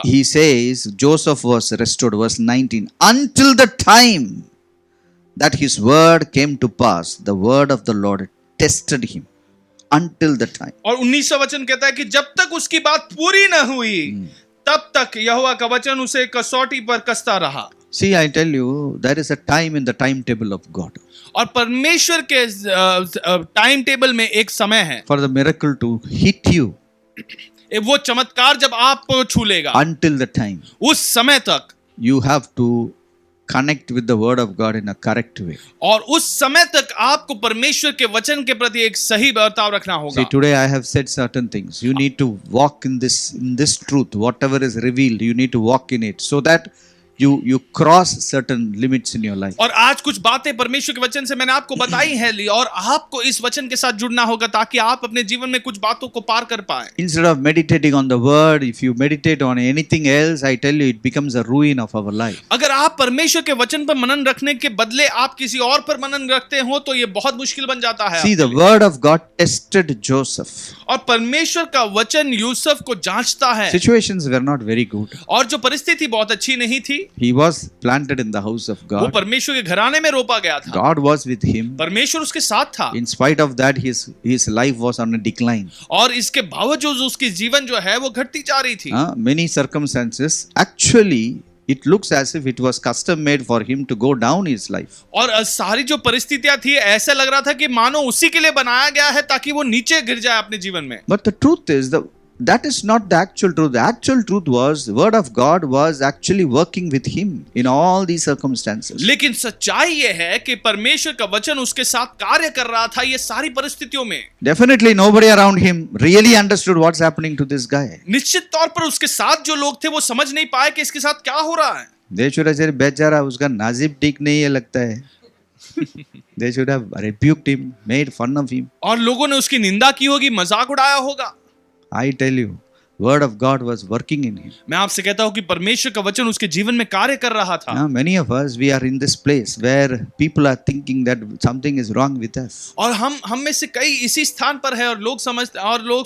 He says Joseph was restored, verse 19, until the time that his word came to pass, the word of the Lord tested him. Until the time. और 19वां वचन कहता है कि जब तक उसकी बात पूरी न हुई तब तक यहोवा का वचन उसे कसौटी पर कसता रहा. See, I tell you, there is a time in the timetable of God और परमेश्वर के टाइम टेबल में एक समय है for the miracle to hit you. वो चमत्कार जब आपको छू लेगा. Until the time, उस समय तक you have to connect with the word of God in a correct way. और उस समय तक आपको परमेश्वर के वचन के प्रति एक सही बर्ताव रखना होगा. See, today I have said certain things. You need to walk in this truth. Whatever is revealed, you need to walk in it so that you cross certain limits in your life. और आज कुछ बातें परमेश्वर के वचन से मैंने आपको बताई हैं ली, और आपको इस वचन के साथ जुड़ना होगा ताकि आप अपने जीवन में कुछ बातों को पार कर पाए. Instead of meditating on the word, if you meditate on anything else, I tell you, it becomes a ruin of our life. अगर आप परमेश्वर के वचन पर मनन रखने के बदले आप किसी और पर मनन रखते हो तो ये बहुत मुश्किल बन जाता है. See, the word of God tested Joseph. और परमेश्वर का वचन यूसुफ को जांचता है. Situations were not very good. और जो परिस्थिति बहुत अच्छी नहीं थी. He was planted in the house of वो God. परमेश्वर के घराने में रोपा गया था. God was with him. परमेश्वर उसके साथ था. In spite of that, his life was on a decline. और इसके बावजूद उसकी जीवन जो है वो घटती जा रही थी. Many circumstances, actually, it looks as if it was custom made for him to go down his life. और सारी जो परिस्थितियां थी ऐसा लग रहा था कि मानो उसी के लिए बनाया गया है ताकि वो नीचे गिर जाए अपने जीवन में. But the truth is that is not the actual truth. The actual truth was the word of God was actually working with him in all these circumstances. लेकिन सच्चाई ये है कि परमेश्वर का वचन उसके साथ कार्य कर रहा था ये सारी परिस्थितियों में. Definitely nobody around him really understood what's happening to this guy. निश्चित तौर पर उसके साथ जो लोग थे वो समझ नहीं पाए कि इसके साथ क्या हो रहा है. They should have said, बेचारा उसका नाजिब ठीक नहीं है लगता है. They should have rebuked him, made fun of him. और लोगों ने उसकी निंदा की होगी, मजाक उड़ाया होगा. I tell you, word of God was working in him. मैं आपसे कहता हूँ कि परमेश्वर का वचन उसके जीवन में कार्य कर रहा था. Now, many of us, we are in this place where people are thinking that something is wrong with us. और हम में से कई इसी स्थान पर है और लोग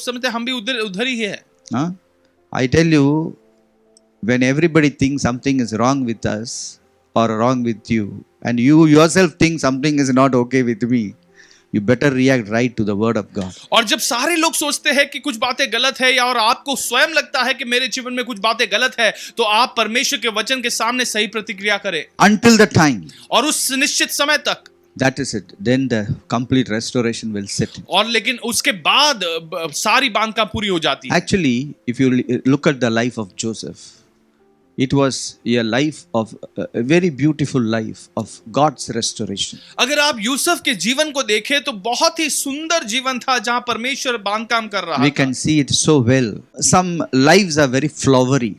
समझते हम भी उधर ही है. I tell you, when everybody thinks something is wrong with us or wrong with you, and you yourself think something is not okay with me, you better react right to the word of God. और जब सारे लोग सोचते हैं कि कुछ बातें गलत है या और आपको स्वयं लगता है कि मेरे जीवन में कुछ बातें गलत है तो आप परमेश्वर के वचन के सामने सही प्रतिक्रिया करें. Until the time. और उस निश्चित समय तक. That is it. Then the complete restoration will set in. और लेकिन उसके बाद सारी बांधका पूरी हो जाती है. Actually, if you look at the life of Joseph, it was a life of a very beautiful life of God's restoration. अगर आप यूसुफ के जीवन को देखें तो बहुत ही सुंदर जीवन था जहां परमेश्वर बांधकाम कर रहा था. We can see it so well. Some lives are very flowery.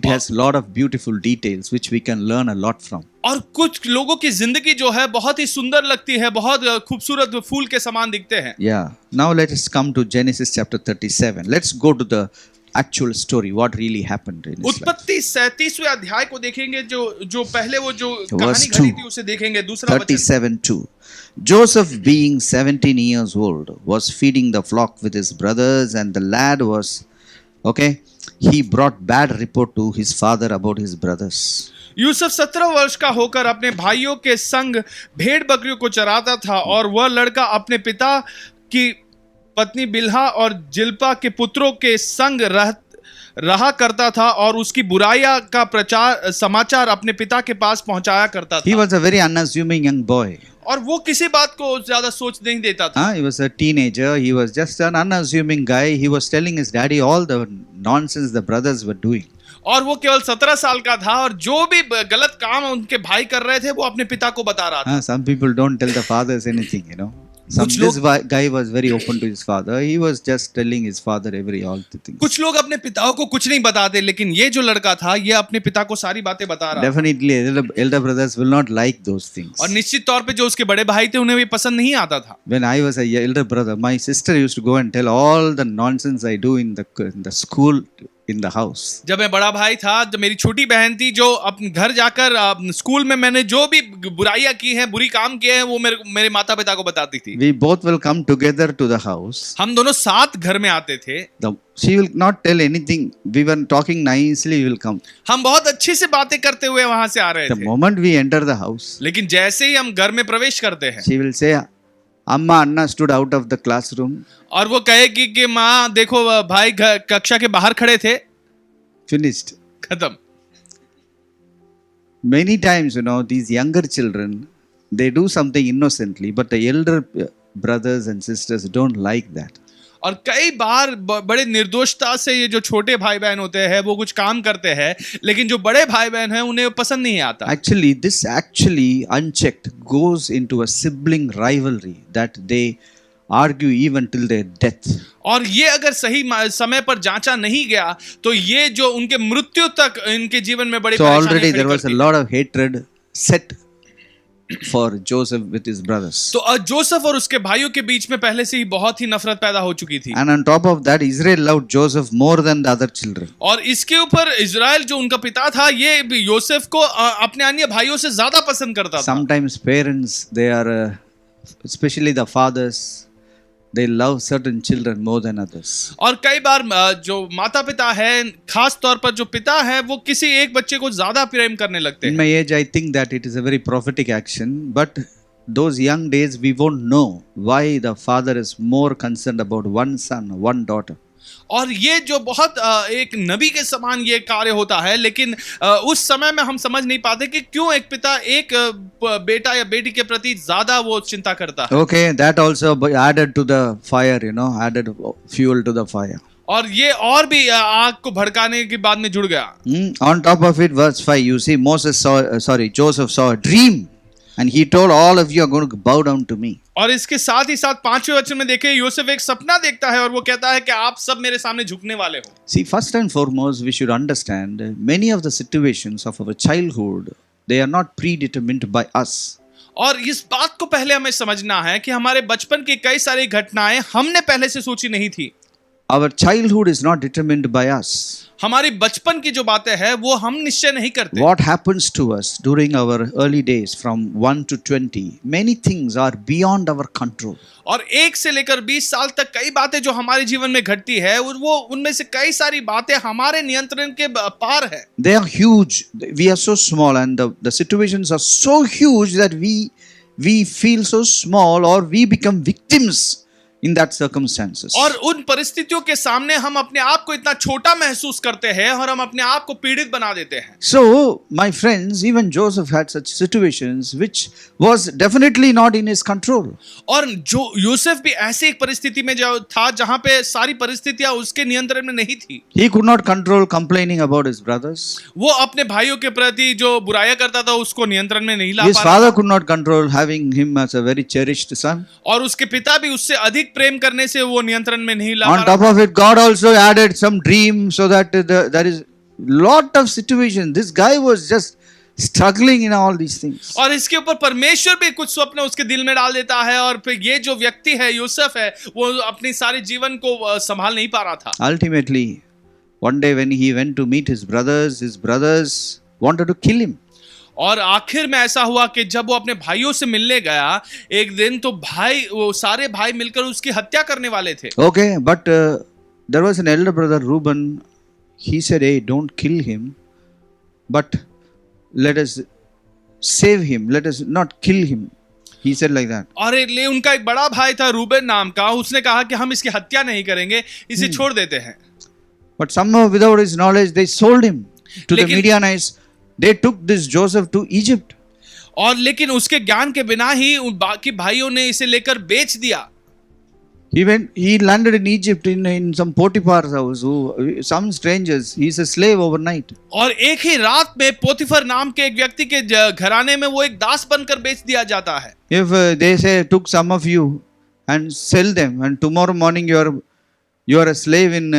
It has a lot of beautiful details which we can learn a lot from. और कुछ लोगों की जिंदगी जो है बहुत ही सुंदर लगती है, बहुत खूबसूरत फूल के समान दिखते हैं. Yeah. Now let us come to Genesis chapter 37. Let's go to the actual story, what really happened in his life. उत्पत्ति 37वें अध्याय को देखेंगे, जो पहले वो जो कहानी घटी थी उसे देखेंगे. दूसरा वचन 37:2. Joseph, being 17 years old, was feeding the flock with his brothers, and the lad was he brought bad report to his father about his brothers. Yusuf 17 वर्ष का होकर अपने भाइयों के संग भेड़ बकरियों को चराता था, और वह लड़का अपने पिता की पत्नी बिल्हा और जिल्पा के पुत्रों के संग रहा करता था और उसकी बुराइयां का समाचार अपने पिता के पास पहुंचाया करता था. He was a very unassuming young boy. और वो किसी बात को ज्यादा सोच नहीं देता था. He was a teenager. He was just an unassuming guy. He was telling his daddy all the nonsense the brothers were doing. और वो केवल 17 साल का था और जो भी गलत काम उनके भाई कर रहे थे वो अपने पिता को बता रहा था. Some people don't tell the fathers anything, This guy was very open to his father. He was just telling his father all the things. कुछ लोग अपने पिताओं को कुछ नहीं बताते, लेकिन ये जो लड़का था ये अपने पिता को सारी बातें बता रहा. Definitely, elder brothers will not like those things. और निश्चित तौर पे जो उसके बड़े भाई थे उन्हें भी पसंद नहीं आता था. When I was a elder brother, my sister used to go and tell all the nonsense I do in the school in the house. जब मैं बड़ा भाई था, जब मेरी छोटी बहन थी, जो अपने घर जाकर स्कूल में मैंने जो भी बुराइयां की हैं, बुरी काम किए हैं, वो मेरे माता पिता को बताती थी. We both will come together to the house. हम दोनों साथ घर में आते थे. She will not tell anything. We were talking nicely. We will come. हम बहुत अच्छे से बातें करते हुए वहां से आ रहे The थे. moment we enter the house, लेकिन जैसे ही हम घर में प्रवेश करते हैं, she will say, "Amma, Anna stood out of the classroom." और वो कहेगी कि माँ देखो भाई कक्षा के बाहर खड़े थे. Finished. खत्म. Many times, these younger children, they do something innocently, but the elder brothers and sisters don't like that. और कई बार बड़े निर्दोषता से ये जो छोटे भाई बहन होते हैं वो कुछ काम करते हैं, लेकिन जो बड़े भाई बहन हैं उन्हें पसंद नहीं आता. Actually, this actually unchecked goes into a sibling rivalry that they argue even till their death. और ये अगर सही समय पर जांचा नहीं गया तो ये जो उनके मृत्यु तक इनके जीवन में बड़ी So परेशानी already there खड़ी was a करती lot of hatred set for Joseph with his brothers. है. तो जोसेफ और उसके भाइयों के बीच में पहले से ही बहुत ही नफरत पैदा हो चुकी थी. And on top of that, Israel loved Joseph more than the other children. और इसके ऊपर इजराइल जो उनका पिता था, ये योसेफ को अपने अन्य भाइयों से ज्यादा पसंद करता था. Sometimes parents, they are, especially the fathers, they love certain children more than others. और कई बार जो माता पिता है, खास तौर पर जो पिता है, वो किसी एक बच्चे को ज्यादा प्रेम करने लगते In हैं. my age, I think that it is a very prophetic action, but those young days we won't know why the father is more concerned about one son, one daughter. और ये जो बहुत एक नबी के समान ये कार्य होता है, लेकिन उस समय में हम समझ नहीं पाते कि क्यों एक पिता एक बेटा या बेटी के प्रति ज्यादा वो चिंता करता है. Okay, that also added to the fire, added fuel to the fire. और ये और भी आग को भड़काने के बाद में जुड़ गया. On top of it, verse 5, you see Joseph saw a dream and he told all of you are going to bow down to me. और इसके साथ ही साथ 5वें वचन में देखें, योसेफ एक सपना देखता है और वो कहता है कि आप सब मेरे सामने झुकने वाले हो. See, first and foremost, we should understand many of the situations of our childhood, they are not predetermined by us. और इस बात को पहले हमें समझना है कि हमारे बचपन की कई सारी घटनाएं हमने पहले से सोची नहीं थी. Our childhood is not determined by us. हमारी बचपन की जो बातें हैं वो हम निश्चय नहीं करते. What happens to us during our early days from 1 to 20, many things are beyond our control. और 1 से लेकर 20 साल तक कई बातें जो हमारे जीवन में घटती है, वो उनमें से कई सारी बातें हमारे नियंत्रण के पार है. They are huge. We are so small and the situations are so huge that we feel so small or we become victims in that circumstances. और उन परिस्थितियों के सामने हम अपने आप को इतना छोटा महसूस करते हैं और हम अपने आप को पीड़ित बना देते हैं. So, my friends, even Joseph had such situations which was definitely not in his control. और जो यूसुफ भी ऐसी एक परिस्थिति में जो था जहां पे सारी परिस्थितियां उसके नियंत्रण में नहीं थी. He could not control complaining about his brothers. वो अपने भाइयों के प्रति जो बुराइयां करता था उसको नियंत्रण में नहीं ला His पा रहा. father could not control having him as a very cherished son. और उसके पिता भी उससे अधिक प्रेम करने से वो नियंत्रण में नहीं ला On पा top रहा. of it, God also added some dream so that there is lot of situations. This guy was just struggling in all these things. और इसके ऊपर परमेश्वर भी कुछ स्वप्न उसके दिल में डाल देता है और फिर ये जो व्यक्ति है यूसुफ है वो अपने सारे जीवन को संभाल नहीं पा रहा था. Ultimately, one day when he went to meet his brothers wanted to kill him. और आखिर में ऐसा हुआ कि जब वो अपने भाइयों से मिलने गया एक दिन, तो वो सारे भाई मिलकर उसकी हत्या करने वाले थे. Okay, but there was an elder brother, Reuben. He said, "Hey, don't kill him, but let us save him. Let us not kill him." He said like that. और उनका एक बड़ा भाई था रूबेन नाम का, उसने कहा कि हम इसकी हत्या नहीं करेंगे, इसे छोड़ देते हैं. But somehow, without his knowledge, they sold him to the लेकिन- Midianites. They took this Joseph to Egypt. और लेकिन उसके ज्ञान के बिना ही उन बाकी भाइयों ने इसे लेकर बेच दिया. He landed in Egypt in some Potiphar's house. Some strangers. He's a slave overnight. और एक ही रात में पोतीफर नाम के एक व्यक्ति के घराने में वो एक दास बनकर बेच दिया जाता है. If they say took some of you and sell them, and tomorrow morning you are a slave in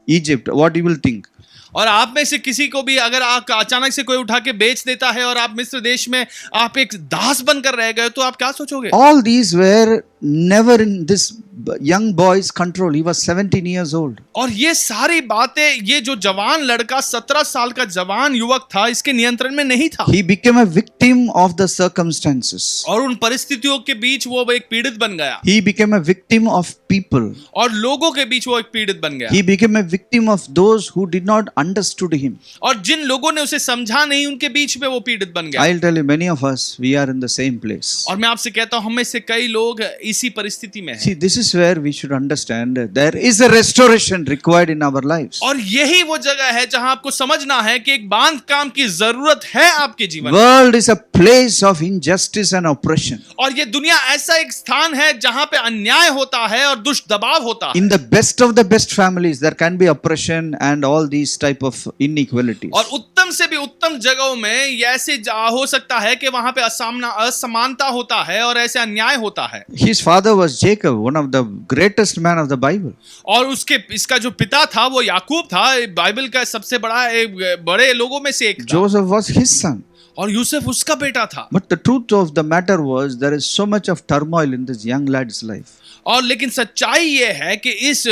Egypt, what you will think? और आप में से किसी को भी अगर आप अचानक से कोई उठा के बेच देता है और आप मिस्र देश में आप एक दास बनकर रह गए तो आप क्या सोचोगे? All these were never in this young boy's control. He was 17 years old. और ये सारी बातें, ये जो जवान लड़का 17 साल का जवान युवक था, इसके नियंत्रण में नहीं था। He became a victim of the circumstances. और उन परिस्थितियों के बीच वो एक पीड़ित बन गया। He became a victim of people. और लोगों के बीच वो एक पीड़ित बन गया। He became a victim of those who did not understood him. और जिन लोगों ने उसे समझा नहीं, उनके बीच में वो पीड़ित बन गया। I'll tell you, many of us, we are in the same place. और मैं आपसे कहता हूं, हम में से कई लोग इसी परिस्थिति में हैं। See, this is where we should understand there is a restoration required in our lives. और यही वो जगह है जहां आपको समझना है कि एक बांध काम की जरूरत है आपके जीवन में। World is a place of injustice and oppression. और ये दुनिया ऐसा एक स्थान है जहां पे अन्याय होता है और दुष्ट दबाव होता है। In the best of the best families, there can be oppression and all these type of inequalities. और उत्तम से भी उत्तम जगहों में ये ऐसे हो सकता है कि वहां पे असमानता होता है और ऐसे अन्याय होता है। His father was Jacob, one of the greatest man of the Bible. और इसका जो पिता था वो याकूब था, बाइबल का सबसे बड़े लोगों में से एक था। Joseph was his son. और यूसुफ उसका बेटा था। But the truth of the matter was there is so much of turmoil in this young lad's life. और लेकिन सच्चाई ये है कि इस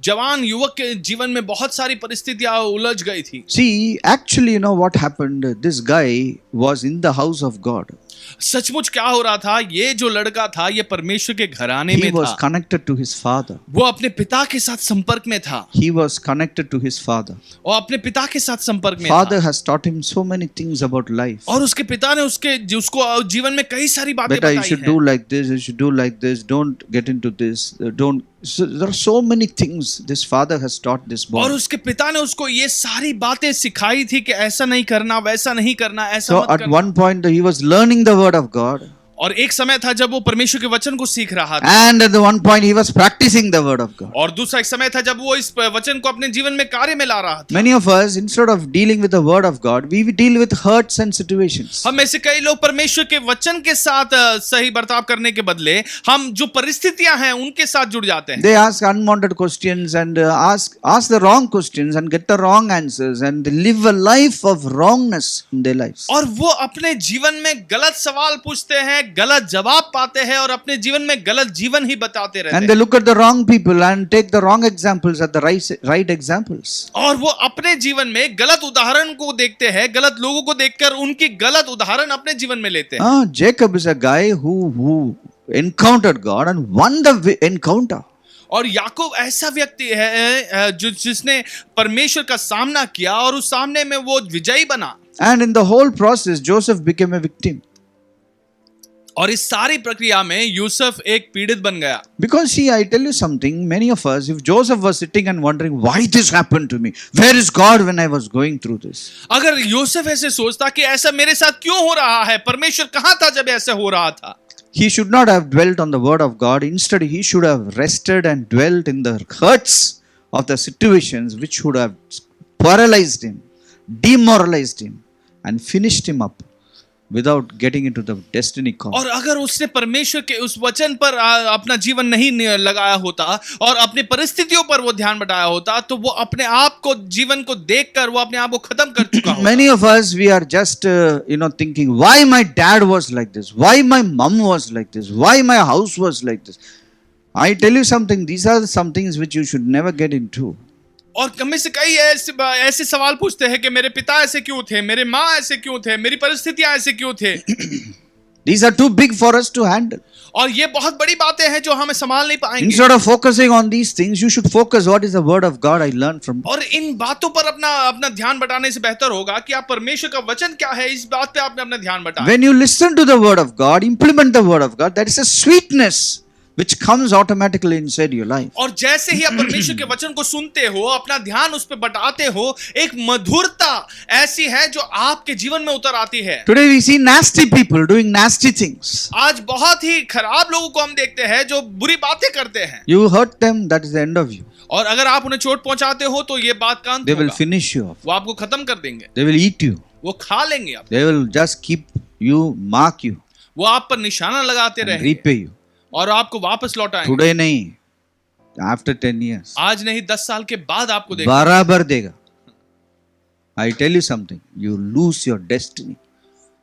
जवान युवक के जीवन में बहुत सारी परिस्थितियां उलझ गई थी। See, actually, you know what happened? This guy was in the house of God. सचमुच क्या हो रहा था, ये जो लड़का था ये परमेश्वर के घराने He में was था। connected to his father. वो अपने पिता के साथ संपर्क में था। He was connected to his father. और अपने पिता के साथ संपर्क में Father था। has taught him so many things about life. और उसके पिता ने उसको जीवन में कई सारी बातें Beta, you बताई should हैं। do like this, you should do like this, don't get into this, don't. So there are so many things this father has taught this और boy. उसके पिता ने उसको ये सारी बातें सिखाई थी कि ऐसा नहीं करना, वैसा नहीं करना, ऐसा So मत at करना। one point he was learning the word of God. और एक समय था जब वो परमेश्वर के वचन को सीख रहा था। And at the one point he was practicing the word of God. और दूसरा एक समय था जब वो इस वचन को अपने जीवन में कार्य में ला रहा था। Many of us, instead of dealing with the word of God, we deal with hurts and situations. हम में से कई लोग परमेश्वर के वचन के साथ सही बर्ताव करने के बदले हम जो परिस्थितियां हैं उनके साथ जुड़ जाते हैं। They ask unwanted questions and ask the wrong questions and get the wrong answers and they live a life of wrongness in their lives. और वो अपने जीवन में गलत सवाल पूछते हैं, गलत जवाब पाते हैं और अपने जीवन में गलत जीवन ही बताते रहते And हैं। they look at the wrong people and take the wrong examples at the right examples. और वो अपने जीवन में गलत उदाहरण को देखते हैं, गलत लोगों को देखकर उनकी गलत उदाहरण अपने जीवन में लेते हैं। Jacob is a guy who encountered God and won the encounter. और याकूब ऐसा व्यक्ति है जिसने परमेश्वर का सामना किया और उस सामने में वो विजयी बना। And in the whole process, Joseph became a victim. और इस सारी प्रक्रिया में यूसुफ एक पीड़ित बन गया। Because see, I tell you something, many of us, if Joseph was sitting and wondering, why this happened to me? Where is God when I was going through this? अगर यूसुफ ऐसे सोचता कि ऐसा मेरे साथ क्यों हो रहा है, परमेश्वर कहाँ था जब ऐसा हो रहा था, He should not have dwelt on the word of God. Instead, he should have rested and dwelt in the hurts of the situations which should have paralyzed him, demoralized him, and finished him up without getting into the destiny call. और अगर उसने परमेश्वर के उस वचन पर अपना जीवन नहीं लगाया होता और अपने परिस्थितियों पर वो ध्यान बटाया होता तो वो अपने आप को जीवन को देखकर वो अपने आप को खत्म कर चुका होता। Many of us, we are just thinking, why my dad was like this, why my mom was like this, why my house was like this. I tell you something, these are some things which you should never get into. और कम से कई ऐसे सवाल पूछते हैं कि मेरे पिता ऐसे क्यों थे, मेरे माँ ऐसे क्यों थे, मेरी परिस्थितियां ऐसे क्यों थे। These are too big for us to handle. और ये बहुत बड़ी बातें हैं जो हमें संभाल नहीं पाएंगे। Instead of focusing on these things, you should focus what is the word of God I learned from. और इन बातों पर अपना ध्यान बटाने से बेहतर होगा कि आप परमेश्वर का वचन क्या है इस बात पे आपने अपना ध्यान बटाएं। When you listen to the word of God, implement the word of God, there is a sweetness which comes automatically inside your life. और जैसे ही आप परमेश्वर के वचन को सुनते हो, अपना ध्यान उस पे बटाते हो, एक मधुरता ऐसी है जो आपके जीवन में उतर आती है। Today we see nasty people doing nasty things. आज बहुत ही खराब लोगों को हम देखते हैं जो बुरी बातें करते हैं। You hurt them, that is the end of you. और अगर आप उन्हें चोट पहुंचाते हो तो ये बात का अंत They will होगा। finish you off. वो आपको खत्म कर देंगे, They will eat you. वो खा लेंगे आप, They will just keep you, mark you, वो आप पर निशाना लगाते and रहेंगे repay you. और आपको वापस लौटाएंगे। Today नहीं, after 10 years. आज नहीं 10 साल के बाद आपको देखेंगे। बराबर देगा. I tell you something, you lose your destiny.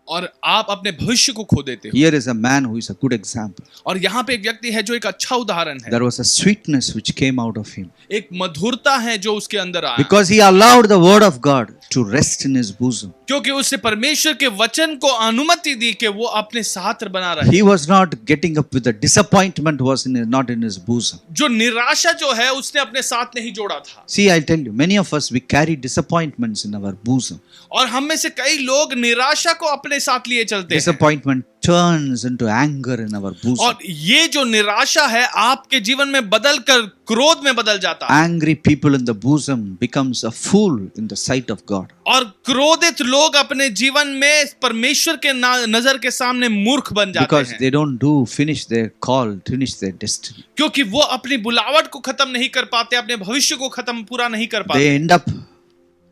और आप अपने भविष्य को खो देते हो। Here is a man who is a good example. और यहाँ पे एक व्यक्ति है जो एक अच्छा उदाहरण है। There was a sweetness which came out of him एक मधुरता है जो उसके अंदर आया, because he allowed the word of God to rest in his bosom. क्योंकि उसने परमेश्वर के वचन को अनुमति दी कि वो अपने साथ बना रहे। He was not getting up with the disappointment was not in his bosom. जो निराशा जो है उसने अपने साथ नहीं जोड़ा था। See, I'll tell you, many of us, we carry disappointments in our bosom. और हम में से कई लोग निराशा को अपने साथ लिए चलते हैं। Disappointment turns into anger in our bosom. और ये जो निराशा है आपके जीवन में बदल कर क्रोध में बदल जाता है। Angry people in the bosom becomes a fool in the sight of God. और क्रोधित लोग अपने जीवन में परमेश्वर के नजर के सामने मूर्ख बन जाते Because हैं, they don't finish their call, finish their destiny. क्योंकि वो अपनी बुलावट को खत्म नहीं कर पाते, अपने भविष्य को खत्म पूरा नहीं कर They पाते, end up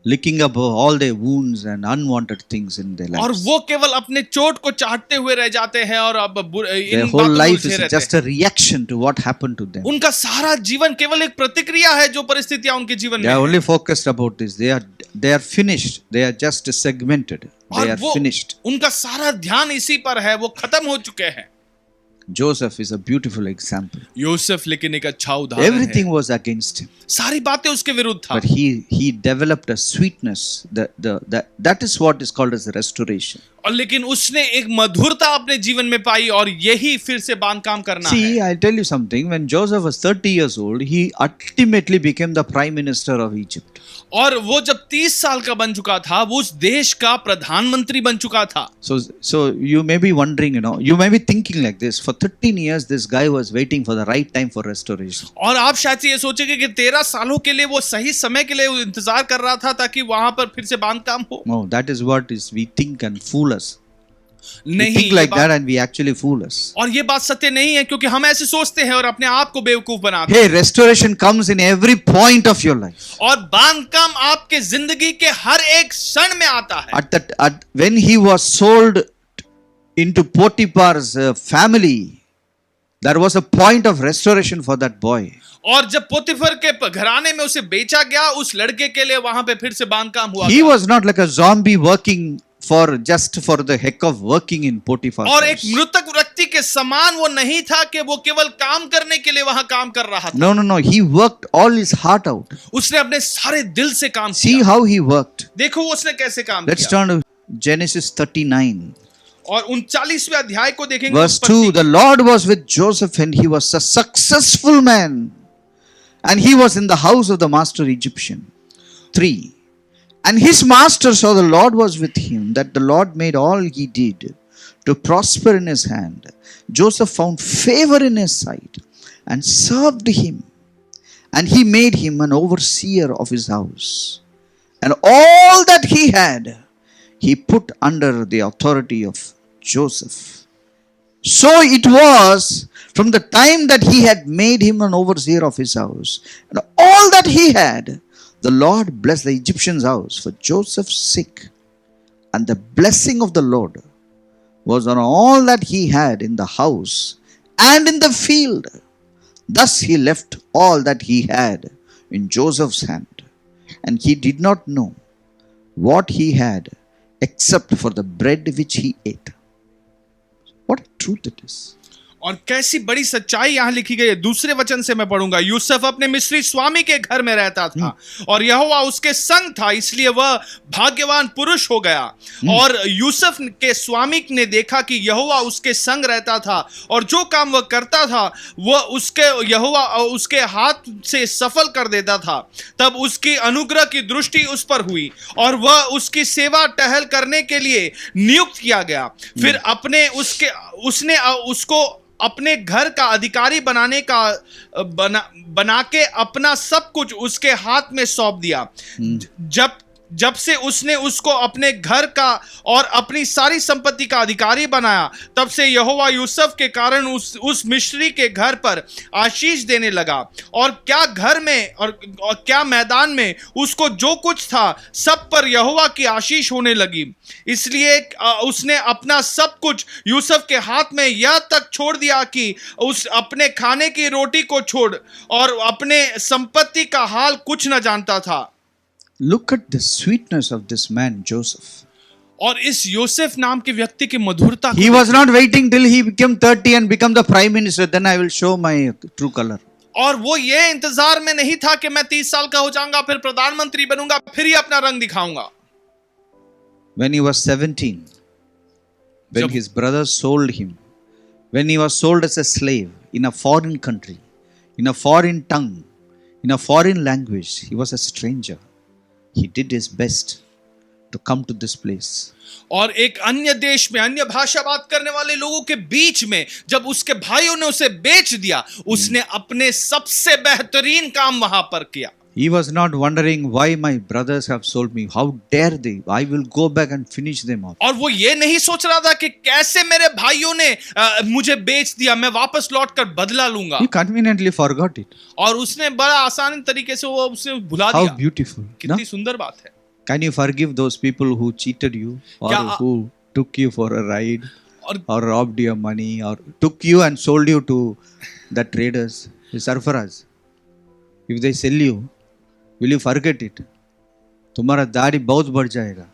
licking up all their wounds and unwanted things in their और lives. वो केवल अपने चोट को चाटते हुए रह जाते हैं और अब Their इन whole बातों में life उलझे is रहते just हैं। a reaction to what happened to them. उनका सारा जीवन केवल एक प्रतिक्रिया है जो परिस्थितियां उनके जीवन They में are है। only focused about this. They are finished. They are just segmented. They और are वो finished. उनका सारा ध्यान इसी पर है, वो खत्म हो चुके हैं। Joseph is a beautiful example. Yusuf लेकिन एक अच्छा उदाहरण Everything है। was against him, सारी बातें उसके विरुद्ध था, but he developed a sweetness. That is what is called as restoration. और लेकिन उसने एक मधुरता अपने जीवन में पाई और यही फिर से बांधकाम करना See, है। I'll tell you something. When Joseph was 30 years old, he ultimately became the prime minister of Egypt. और वो जब 30 साल का बन चुका था, वो उस देश का प्रधानमंत्री बन चुका था। So you may be wondering, you may be thinking like this. For 13 years, this guy was waiting for the right time for restoration. और आप शायद से ये सोचेंगे कि 13 सालों के लिए वो सही समय के लिए इंतजार कर रहा था ताकि वहां पर फिर से बांधकाम हो। No, that is what is we think and fool us. We नहीं, think ये like बात- that and we actually fool us. और ये बात सत्य नहीं है, क्योंकि हम ऐसे सोचते हैं और अपने आप को बेवकूफ बनाते हैं। Hey, restoration comes in every point of your life. और बांधकाम आपके जिंदगी के हर एक क्षण में आता है। When he was sold into Potiphar's family, there was a point of restoration for that boy. और जब पोतीफर के घराने में उसे बेचा गया, उस लड़के के लिए वहां पे फिर से बांधकाम हुआ He था। was not like a zombie working just for the heck of working in Potiphar's और एक house. मृतक व्यक्ति के समान वो नहीं था कि वो केवल काम करने के लिए वहां काम कर रहा था। No. He worked all his heart out. उसने अपने सारे दिल से काम See किया। how he worked. देखो उसने कैसे काम Let's किया। turn to Genesis 39. और 39वें अध्याय को देखेंगे। Verse 2, the Lord was with Joseph and he was a successful man. And he was in the house of the master Egyptian. 3. And his master saw the Lord was with him, that the Lord made all he did to prosper in his hand. Joseph found favor in his sight and served him. And he made him an overseer of his house. And all that he had, he put under the authority of Joseph. So it was from the time that he had made him an overseer of his house, and all that he had, the Lord blessed the Egyptian's house for Joseph's sake. And the blessing of the Lord was on all that he had in the house and in the field. Thus he left all that he had in Joseph's hand, and he did not know what he had except for the bread which he ate. What a truth it is. और कैसी बड़ी सच्चाई यहाँ लिखी गई है। दूसरे वचन से मैं पढ़ूंगा। यूसुफ अपने मिस्री स्वामी के घर में रहता था और यहोवा उसके संग था, इसलिए वह भाग्यवान पुरुष हो गया। और यूसुफ के स्वामी ने देखा कि यहोवा उसके संग रहता था और जो काम वह करता था वह यहोवा उसके हाथ से सफल कर देता था। तब उसकी अनुग्रह की दृष्टि उस पर हुई और वह उसकी सेवा टहल करने के लिए नियुक्त किया गया। फिर उसने उसको अपने घर का अधिकारी बना के अपना सब कुछ उसके हाथ में सौंप दिया। जब से उसने उसको अपने घर का और अपनी सारी संपत्ति का अधिकारी बनाया, तब से यहोवा यूसुफ के कारण उस मिस्री के घर पर आशीष देने लगा। और क्या घर में और क्या मैदान में उसको जो कुछ था सब पर यहोवा की आशीष होने लगी। इसलिए उसने अपना सब कुछ यूसुफ के हाथ में यह तक छोड़ दिया कि उस अपने खाने की रोटी को छोड़ और अपने संपत्ति का हाल कुछ न जानता था। Look at the sweetness of this man, Joseph. और इस योसेफ नाम के व्यक्ति की मधुरता He was not waiting till he became 30 and become the prime minister. Then I will show my true color. और वो ये इंतजार में नहीं था कि मैं 30 साल का हो जाऊंगा, फिर प्रधानमंत्री बनूंगा, फिर ही अपना रंग दिखाऊंगा. When he was 17, when his brothers sold him, when he was sold as a slave in a foreign country, in a foreign tongue, in a foreign language, he was a stranger. He did his best to come to this place. और एक अन्य देश में अन्य भाषा बात करने वाले लोगों के बीच में जब उसके भाइयों ने उसे बेच दिया, उसने अपने सबसे बेहतरीन काम वहां पर किया. He was not wondering why my brothers have sold me. How dare they? I will go back and finish them off. और वो ये नहीं सोच रहा था कि कैसे मेरे भाइयों ने मुझे बेच दिया, मैं वापस लौटकर बदला लूंगा. He conveniently forgot it. और उसने बड़ा आसान तरीके से वो उसे भुला How दिया. beautiful. No? कितनी सुंदर बात है. Can you forgive those people who cheated you or क्या- who took you for a ride और or robbed your money or took you and sold you to the traders, the surferers? If they sell you, will you forget it? तुम्हारा दाढ़ी बहुत बढ़ जाएगा.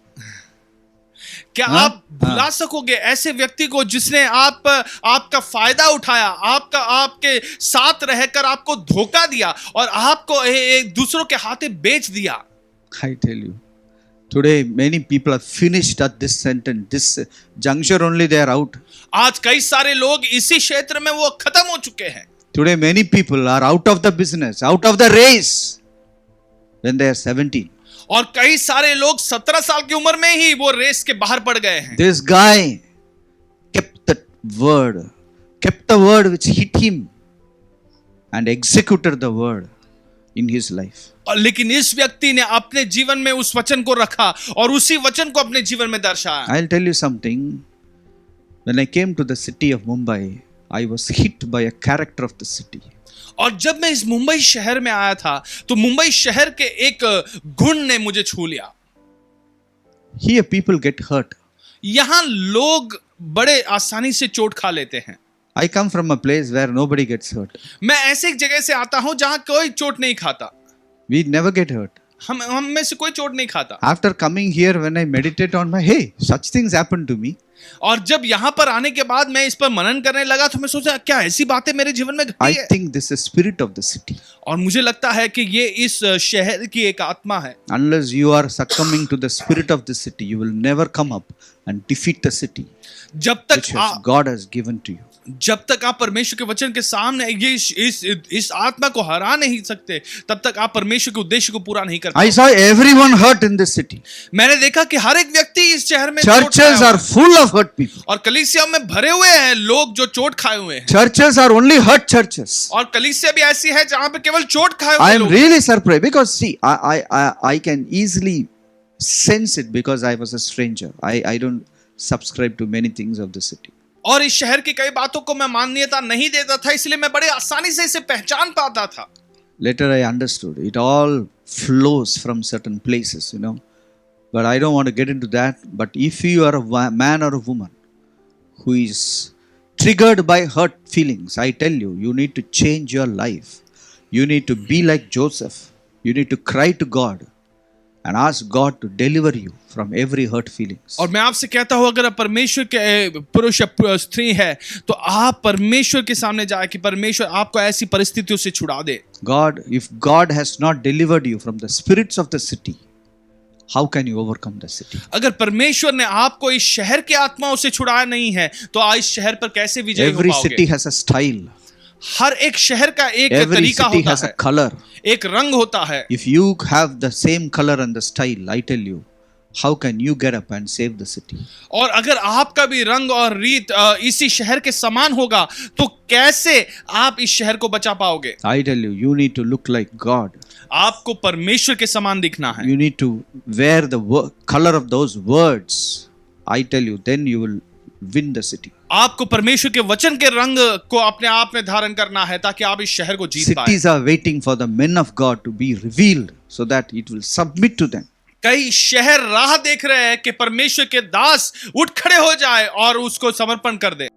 क्या हाँ? आप भुला सकोगे ऐसे व्यक्ति को जिसने आपका फायदा उठाया, आपके साथ रहकर आपको धोखा दिया और आपको एक दूसरों के हाथे बेच दिया. I tell you, today many people are finished at this sentence, this juncture only they are out. आज कई सारे लोग इसी क्षेत्र में वो खत्म हो चुके हैं. Today many people are out of the business, out of the race when they are 17. और कई सारे लोग 17 साल की उम्र में ही वो रेस के बाहर पड़ गए हैं. This guy kept the word which hit him and executed the word in his life. और लेकिन इस व्यक्ति ने अपने जीवन में उस वचन को रखा और उसी वचन को अपने जीवन में दर्शाया. I'll tell you something. When I came to the city of Mumbai, I was hit by a character of the city. और जब मैं इस मुंबई शहर में आया था तो मुंबई शहर के एक गुण ने मुझे छू लिया. Here people get hurt. यहां लोग बड़े आसानी से चोट खा लेते हैं. I come from a place where nobody gets hurt. मैं ऐसे एक जगह से आता हूं जहां कोई चोट नहीं खाता. We never get hurt. हम में से कोई चोट नहीं खाता. After coming here, when I meditate on my, hey, such things happen to me. और जब यहां पर आने के बाद मैं इस पर मनन करने लगा तो मैं सोचा क्या ऐसी बातें मेरे जीवन में I घटी है. think this is spirit of the city. और मुझे लगता है कि ये इस शहर की एक आत्मा है. Unless you are succumbing to the spirit of the city, you will never come up and defeat the city जब which तक God has given to you. जब तक आप परमेश्वर के वचन के सामने ये इस आत्मा को हरा नहीं सकते, तब तक आप परमेश्वर के उद्देश्य को पूरा नहीं कर I पाओगे. saw everyone hurt in this city. मैंने देखा कि हर एक व्यक्ति इस शहर में चोट Churches खाया are full of hurt people. और कलीसिया में भरे हुए हैं लोग जो चोट खाए हुए हैं. Churches are only hurt churches. और कलीसिया भी ऐसी है जहां पे केवल चोट खाए I हुए am लोग. really surprised because see, I can easily sense it because I was a stranger. I don't subscribe to many things of the city. और इस शहर की कई बातों को मैं मान्यता नहीं देता था, इसलिए मैं बड़े आसानी से इसे पहचान पाता था. Later I understood it all flows from certain places, you know. But I don't want to get into that. But if you are a man or a woman who is triggered by hurt feelings, I tell you, you need to change your life. You need to be like Joseph. You need to cry to God and ask God to deliver you from every hurt feelings. और मैं आपसे कहता हूं अगर आप परमेश्वर के पुरुष या स्त्री है तो आप परमेश्वर के सामने जाए कि परमेश्वर आपको ऐसी परिस्थितियों से छुड़ा दे. God, if God has not delivered you from the spirits of the city, how can you overcome the city? अगर परमेश्वर ने आपको इस शहर की आत्माओं से छुड़ाया नहीं है तो आप इस शहर पर कैसे विजयी हो Every पाओगे. city has a style. हर एक शहर का एक Every तरीका city होता has a है, color. एक रंग होता है. If you have the same color and the style, I tell you, how can you get up and save the city? और अगर आपका भी रंग और रीत इसी शहर के समान होगा तो कैसे आप इस शहर को बचा पाओगे. I tell you, you need to look like God. आपको परमेश्वर के समान दिखना है. You need to wear the color of those words. I tell you, then you will win the city. आपको परमेश्वर के वचन के रंग को अपने आप में धारण करना है ताकि आप इस शहर को जीत पाए. Cities are waiting for the men of God to be revealed so that it will submit to them. कई शहर राह देख रहे हैं कि परमेश्वर के दास उठ खड़े हो जाए और उसको समर्पण कर दे.